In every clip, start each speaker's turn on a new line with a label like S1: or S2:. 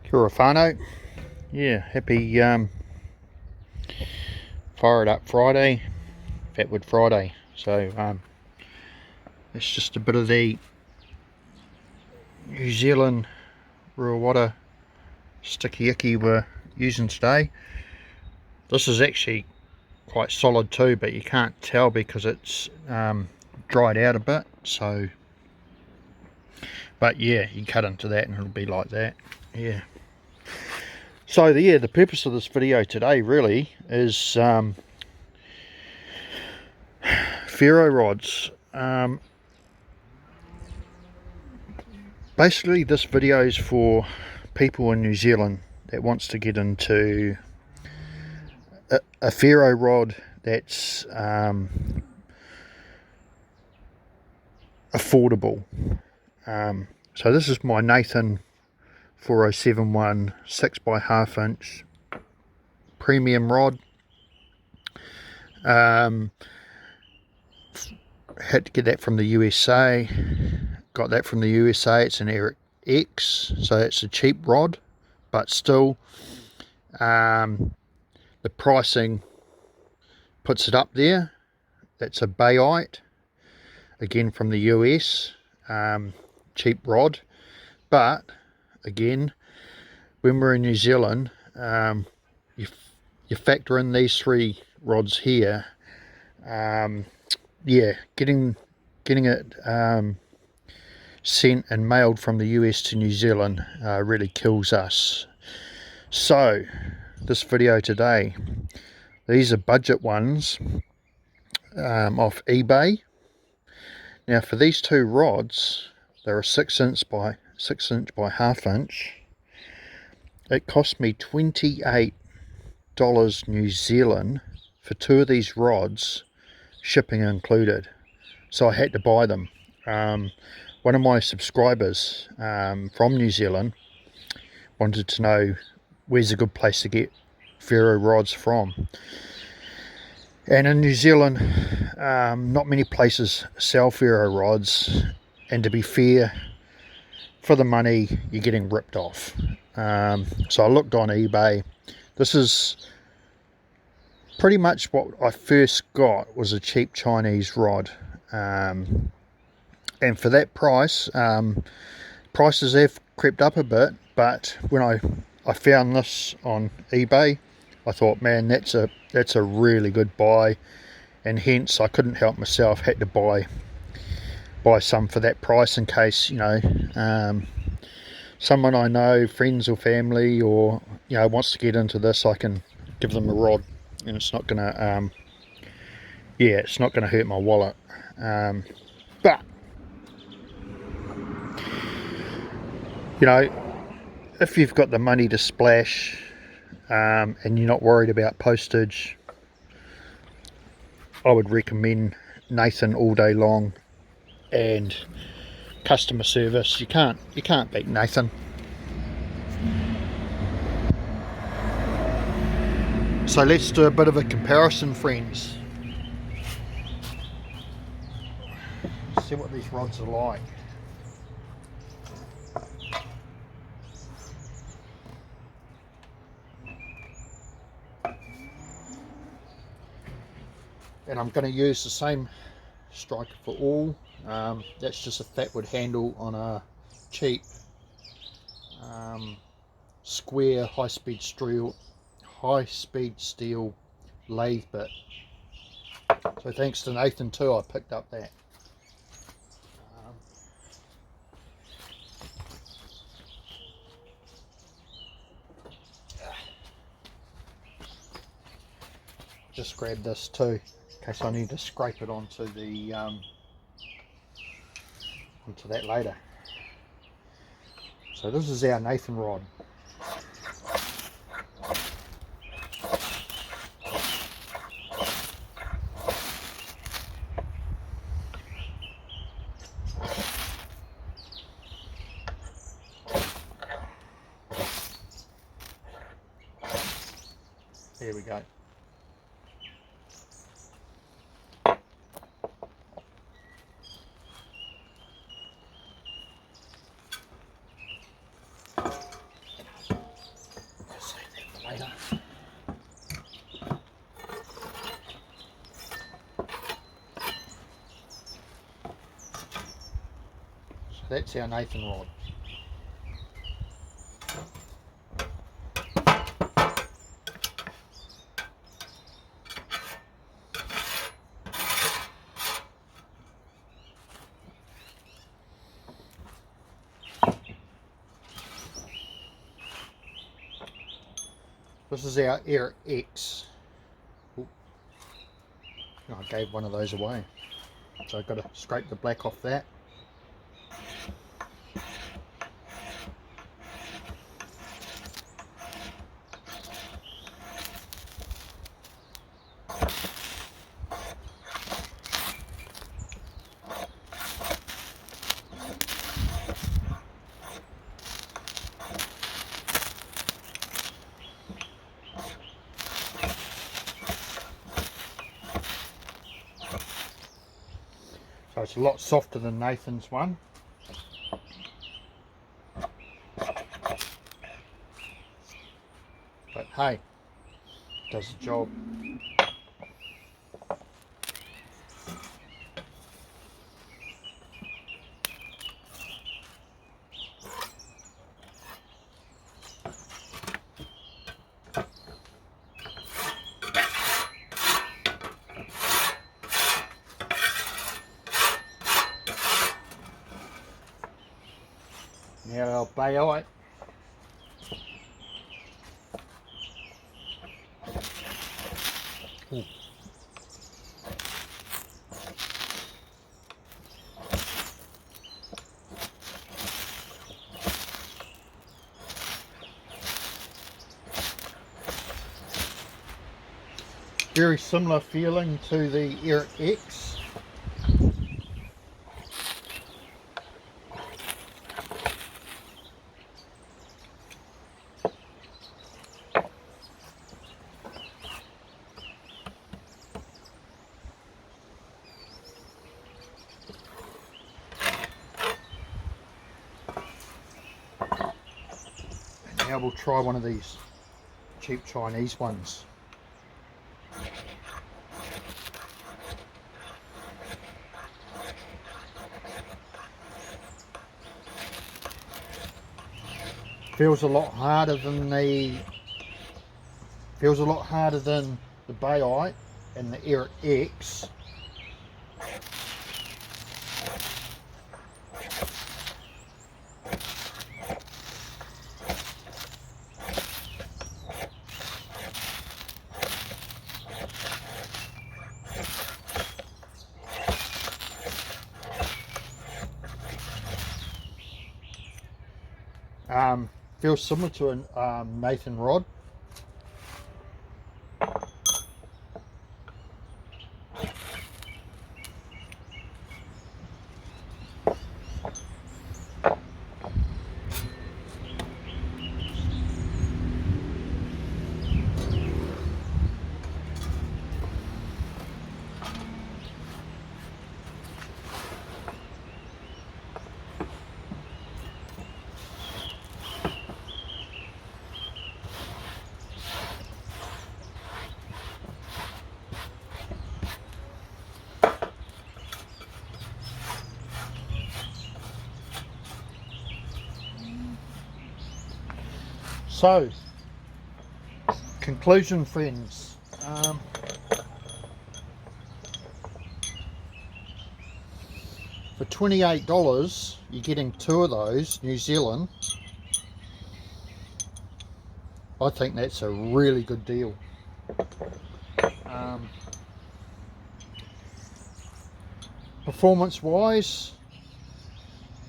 S1: Kia ora whānau. Yeah, happy Fire It Up Friday, Fatwood Friday. So it's just a bit of the New Zealand raw water sticky icky we're using today. This is actually quite solid too, but you can't tell because it's dried out a bit. So, but yeah, you cut into that and it'll be like that. Yeah. So the purpose of this video today really is ferro rods. Basically this video is for people in New Zealand that wants to get into a ferro rod that's affordable. So this is my Nathan 4071 6x1/2 inch premium rod. Had to get that from the USA. Got that from the USA. It's an Eric X, so it's a cheap rod, but still the pricing puts it up there. That's a Bayite, again from the US, cheap rod, but again, when we're in New Zealand, you factor in these three rods here. Yeah, getting it sent and mailed from the US to New Zealand really kills us. So this video today, these are budget ones off eBay. Now for these two rods, they're a 6 inch by 1/2 inch. It cost me $28 New Zealand for two of these rods, shipping included. So I had to buy them. One of my subscribers from New Zealand wanted to know where's a good place to get ferro rods from. And in New Zealand, not many places sell ferro rods, and to be fair, for the money you're getting ripped off. So I looked on eBay. This is pretty much what I first got, was a cheap Chinese rod, and for that price, prices have crept up a bit, but when I found this on eBay, I thought, man, that's a really good buy, and hence I couldn't help myself, had to buy some for that price, in case, you know, someone I know, friends or family, or you know, wants to get into this, I can give them a rod, and it's not gonna yeah, it's not gonna hurt my wallet. But you know, if you've got the money to splash, and you're not worried about postage, I would recommend Nathan all day long. And customer service, you can't beat Nathan. So let's do a bit of a comparison, friends. See what these rods are like. And I'm going to use the same striker for all. That's just a Fatwood handle on a cheap square high-speed steel lathe bit. So thanks to Nathan too, I picked up that. Just grab this too, in case I need to scrape it onto the onto that later. So this is our Nathan rod. There we go. that's our Nathan rod. This is our Eric X. Ooh. I gave one of those away, so I've got to scrape the black off that. So it's a lot softer than Nathan's one. But hey, does the job. Now our bayite. Ooh. Very similar feeling to the Eric X. Now we'll try one of these cheap Chinese ones. Feels a lot harder than the bayite and the Eric X. Feels similar to a Nathan rod. So, conclusion, friends. For $28, you're getting 2 of those New Zealand. I think that's a really good deal. Performance-wise,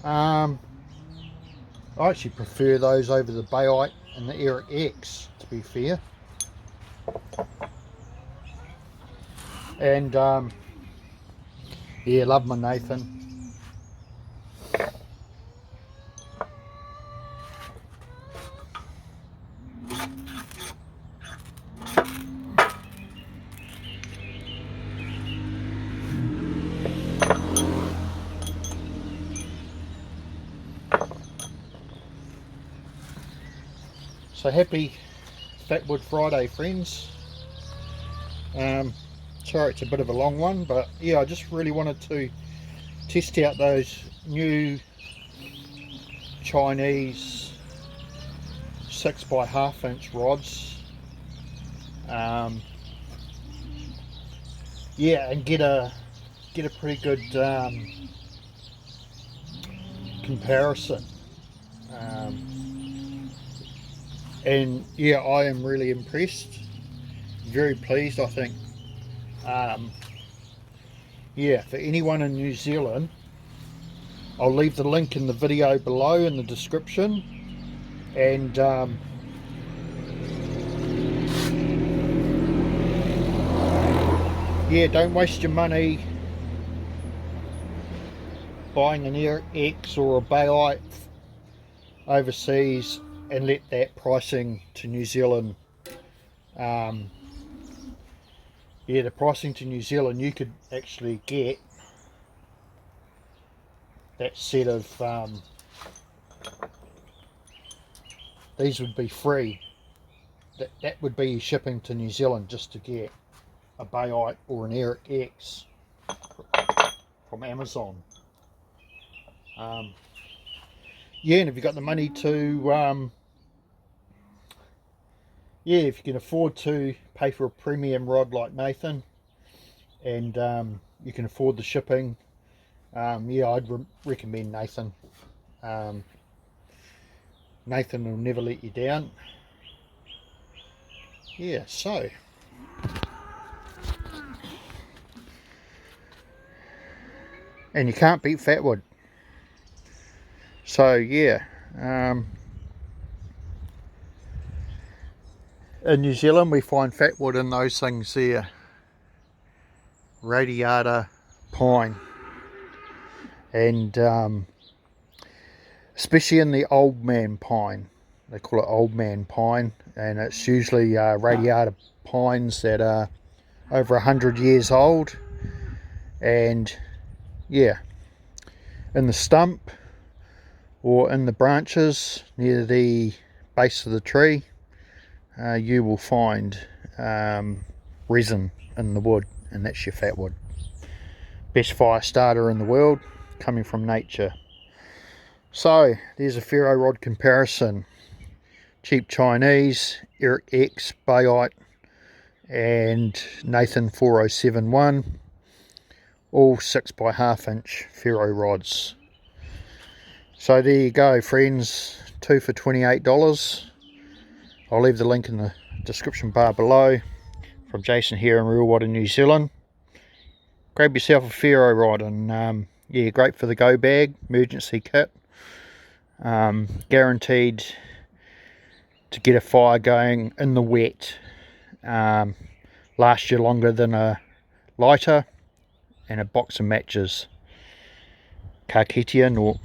S1: I actually prefer those over the bayite and the Eric X, to be fair. And yeah, love my Nathan. So happy Fatwood Friday, friends. Sorry it's a bit of a long one, but yeah, I just really wanted to test out those new Chinese 6x1/2 inch rods. Yeah, and get a pretty good comparison. And yeah, I am really impressed, very pleased. I think yeah, for anyone in New Zealand, I'll leave the link in the video below in the description. And yeah, don't waste your money buying an X or a Bayite overseas and let that pricing to New Zealand. Yeah, the pricing to New Zealand, you could actually get that set of these would be free. That would be shipping to New Zealand just to get a Bayite or an Eric X from Amazon. Yeah, and if you've got the money to yeah, if you can afford to pay for a premium rod like Nathan, and you can afford the shipping, yeah, I'd recommend Nathan. Nathan will never let you down. Yeah, so and you can't beat Fatwood. So yeah, in New Zealand we find Fatwood in those things there, radiata pine, and especially in the old man pine. They call it old man pine, and it's usually radiata pines that are over 100 years old. And yeah, in the stump or in the branches near the base of the tree, you will find resin in the wood, and that's your Fatwood. Best fire starter in the world, coming from nature. So there's a ferro rod comparison. Cheap Chinese, Eric X, Bayite, and Nathan 4071, all 6x1/2 inch ferro rods. So there you go, friends, 2 for $28. I'll leave the link in the description bar below. From Jason here in Real Water, New Zealand. Grab yourself a ferro rod, and yeah, great for the go bag, emergency kit. Guaranteed to get a fire going in the wet. Last you longer than a lighter and a box of matches. Ka kite anō.